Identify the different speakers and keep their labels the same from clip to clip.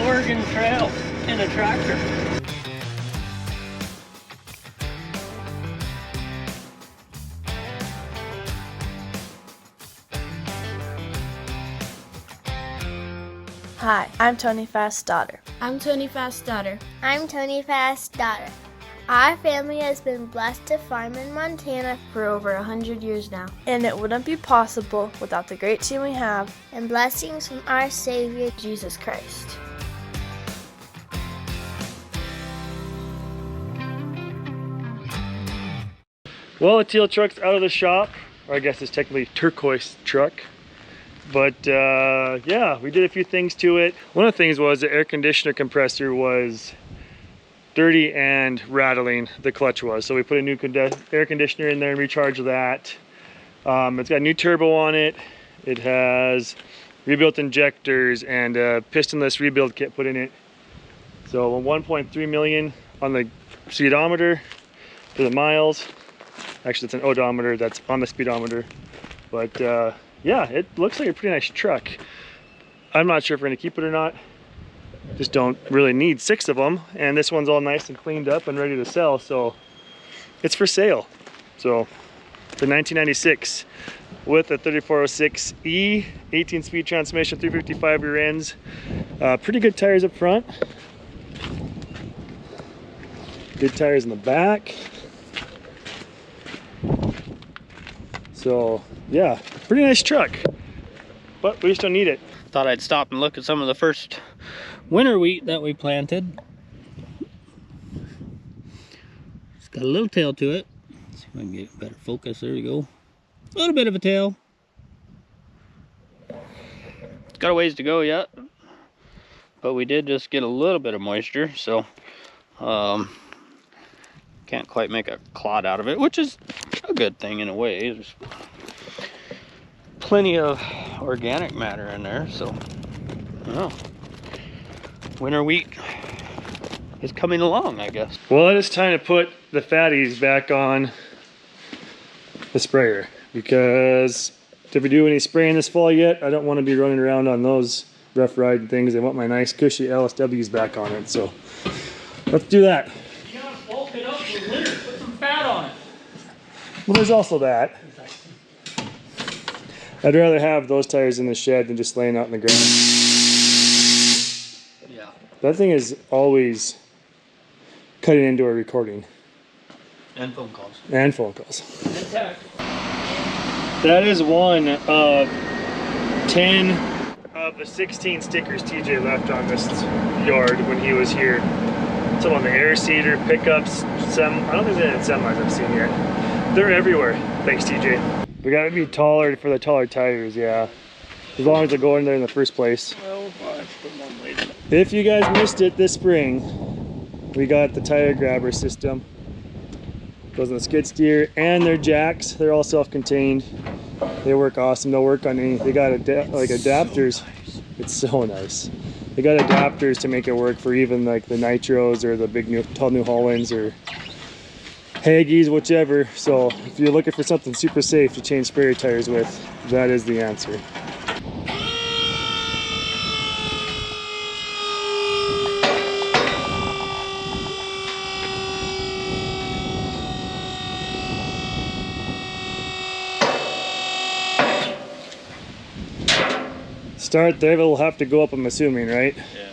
Speaker 1: Oregon Trail in a tractor.
Speaker 2: Hi, I'm Tony Fast's daughter.
Speaker 3: I'm Tony Fast's daughter.
Speaker 4: I'm Tony Fast's daughter. Our family has been blessed to farm in Montana
Speaker 2: For over 100 years now. And it wouldn't be possible without the great team we have
Speaker 4: and blessings from our Savior,
Speaker 2: Jesus Christ.
Speaker 5: Well, the teal truck's out of the shop, or I guess it's technically Turquoise truck. But yeah, we did a few things to it. One of the things was the air conditioner compressor was dirty and rattling, the clutch was. So we put a new air conditioner in there and recharged that. It's got a new turbo on it. It has rebuilt injectors and a pistonless rebuild kit put in it. So 1.3 million on the speedometer for the miles. Actually, it's an odometer that's on the speedometer. But yeah, it looks like a pretty nice truck. I'm not sure if we're gonna keep it or not. Just don't really need 6 of them. And this one's all nice and cleaned up and ready to sell. So it's for sale. So the 1996 with a 3406E, 18-speed transmission, 355 rear ends. Pretty good tires up front. Good tires in the back. So yeah, pretty nice truck, but we just don't need it.
Speaker 1: Thought I'd stop and look at some of the first winter wheat that we planted. It's got a little tail to it. Let's see if I can get a better focus. There we go. A little bit of a tail. It's got a ways to go yet, but we did just get a little bit of moisture, so can't quite make a clod out of it, which is a good thing in a way. There's plenty of organic matter in there, so well, winter wheat is coming along, I guess.
Speaker 5: Well, it is time to put the fatties back on the sprayer, because if we do any spraying this fall yet, I don't want to be running around on those rough ride things. I want my nice cushy LSWs back on it, so let's do that.
Speaker 1: You gotta bulk it up for winter, put some fat on it.
Speaker 5: Well, there's also that. I'd rather have those tires in the shed than just laying out in the ground.
Speaker 1: Yeah.
Speaker 5: That thing is always cutting into a recording.
Speaker 1: And phone calls.
Speaker 5: And phone calls.
Speaker 1: And text.
Speaker 5: That is one of 10 of the 16 stickers TJ left on this yard when he was here. Some on the air seeder, pickups, I don't think there's any semis I've seen yet. They're everywhere. Thanks, TJ. We gotta be taller for the taller tires, yeah. As long as they go in there in the first place.
Speaker 1: Well, I'll put them on later.
Speaker 5: If you guys missed it this spring, we got the tire grabber system. Goes on the skid steer and their jacks. They're all self-contained. They work awesome. They'll work on any. They got like adapters. So nice. It's so nice. They got adapters to make it work for even like the nitros or the big tall New Hollands or Haggies, whichever. So if you're looking for something super safe to change sprayer tires with, that is the answer. Start there, it'll have to go up, I'm assuming, right?
Speaker 1: Yeah.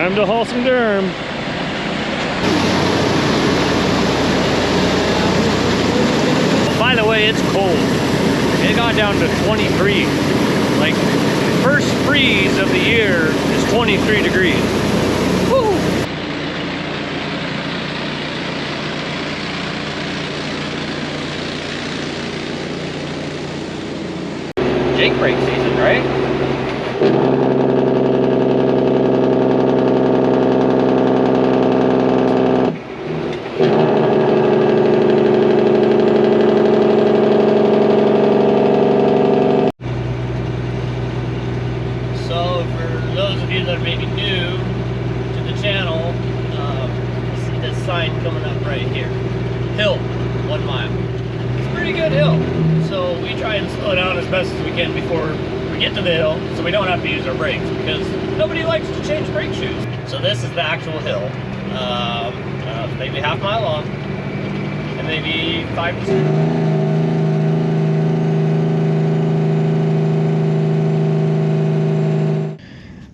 Speaker 5: Time to haul some Durham.
Speaker 1: By the way, it's cold. It got down to 23. Like, first freeze of the year is 23 degrees. Woo! Jake brake season, right? So for those of you that are maybe new to the channel, you see this sign coming up right here. Hill, 1 mile. It's a pretty good hill. So we try and slow down as best as we can before we get to the hill, so we don't have to use our brakes, because nobody likes to change brake shoes. So this is the actual hill. Maybe half mile long, and maybe 5 to 6.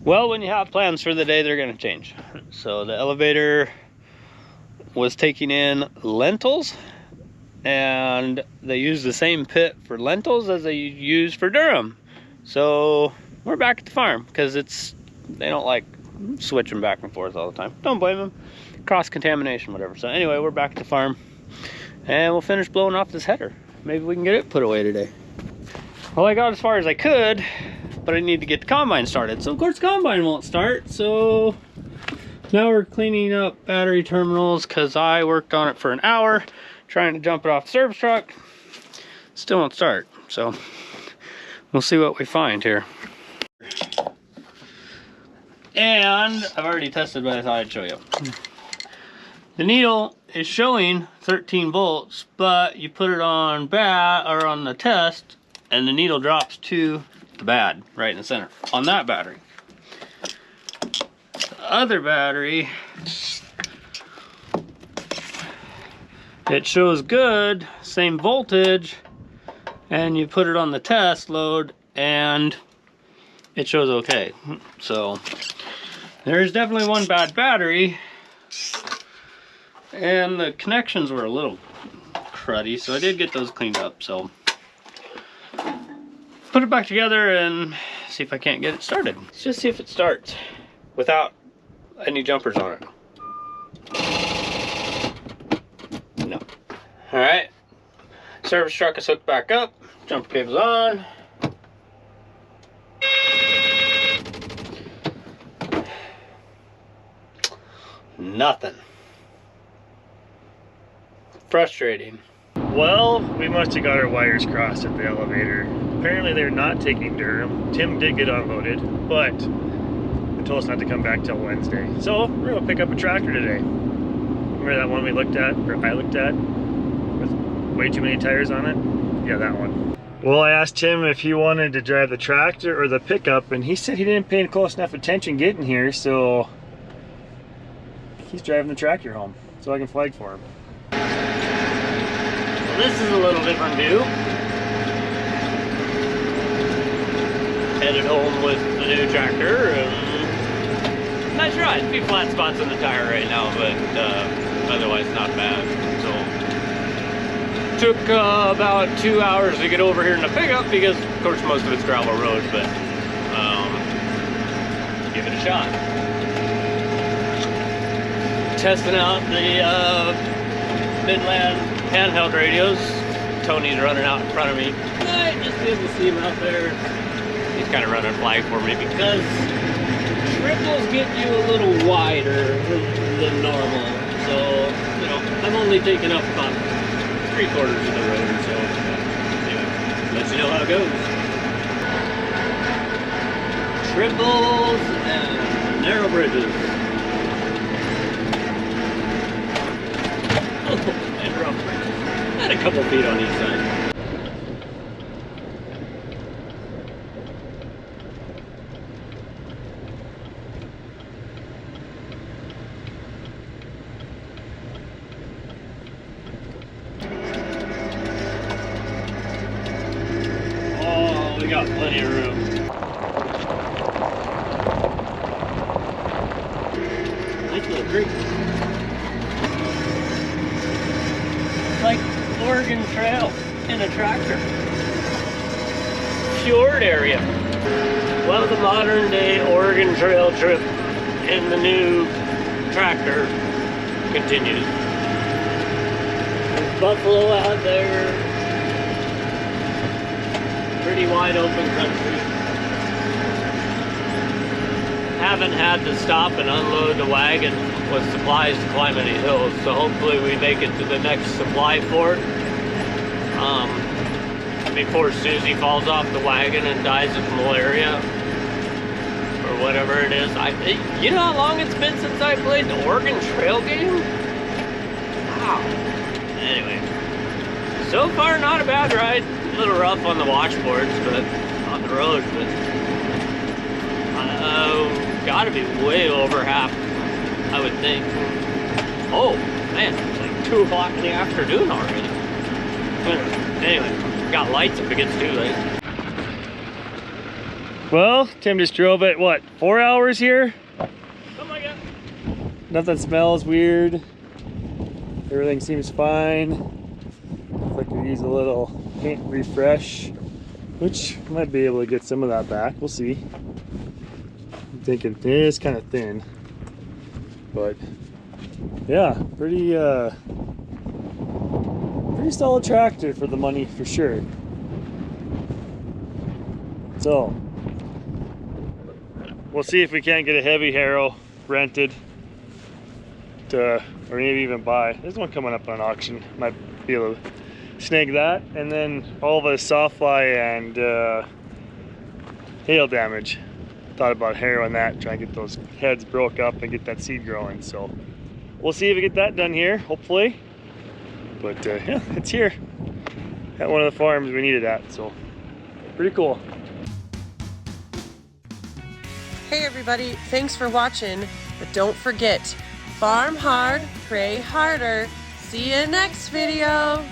Speaker 1: Well, when you have plans for the day, they're going to change. So the elevator was taking in lentils, and they use the same pit for lentils as they use for Durham. So we're back at the farm because they don't like switching back and forth all the time. Don't blame them. Cross contamination, whatever. So anyway, we're back at the farm, and we'll finish blowing off this header. Maybe we can get it put away today. Well, I got as far as I could, but I need to get the combine started. So of course combine won't start. So now we're cleaning up battery terminals because I worked on it for an hour trying to jump it off the service truck. Still won't start. So we'll see what we find here. And I've already tested, but I thought I'd show you. The needle is showing 13 volts, but you put it on on the test, and the needle drops to the bad right in the center on that battery. The other battery, it shows good, same voltage, and you put it on the test load and it shows okay. So there's definitely one bad battery, and the connections were a little cruddy, so I did get those cleaned up. So put it back together and see if I can't get it started. Let's just see if it starts without any jumpers on it. No. All right. Service truck is hooked back up. Jumper cable's on. Nothing. Frustrating.
Speaker 5: Well, we must have got our wires crossed at the elevator. Apparently they're not taking Durham. Tim did get unloaded, but they told us not to come back till Wednesday. So we're gonna pick up a tractor today. Remember that one we looked at, or I looked at, with way too many tires on it? Yeah, that one. Well, I asked Tim if he wanted to drive the tractor or the pickup, and he said he didn't pay close enough attention getting here, so he's driving the tractor home so I can flag for him.
Speaker 1: This is a little different view. Headed home with the new tractor, and nice ride. A few flat spots in the tire right now, but otherwise not bad. So took about 2 hours to get over here in the pickup because, of course, most of it's gravel road, but give it a shot. Testing out the Midland handheld radios. Tony's running out in front of me. I just be able to see him out there. He's kind of running flag for me because ripples get you a little wider than normal. So, you know, I'm only taking up about 3/4 of the road. So, anyway, let you know how it goes. Triples and narrow bridges. And rough bridges. And a couple feet on each side. Oh, we got plenty of room. like Oregon Trail in a tractor. Fjord area. Well, the modern day Oregon Trail trip in the new tractor continues. There's buffalo out there. Pretty wide open country. Haven't had to stop and unload the wagon with supplies to climb any hills, so hopefully we make it to the next supply fort before Susie falls off the wagon and dies of malaria or whatever it is. You know how long it's been since I played the Oregon Trail game? Wow. Anyway, so far not a bad ride. A little rough on the washboards, but on the road, but gotta be way over half, I would think. Oh man, it's like 2 o'clock in the afternoon already. Anyway, got lights if it gets too late.
Speaker 5: Well, Tim just drove it, what, 4 hours here?
Speaker 1: Something like that.
Speaker 5: Nothing smells weird. Everything seems fine. If I could use a little paint refresh, which might be able to get some of that back. We'll see. I'm thinking it is kind of thin, but yeah, pretty solid tractor for the money for sure. So we'll see if we can't get a heavy harrow rented or maybe even buy. There's one coming up on auction. Might be able to snag that, and then all the sawfly and hail damage. Thought about harrowing that, try and get those heads broke up and get that seed growing. So we'll see if we get that done here, hopefully. But yeah, it's here at one of the farms we need it at, so pretty cool.
Speaker 3: Hey everybody, thanks for watching, but don't forget, farm hard, pray harder. See you next video.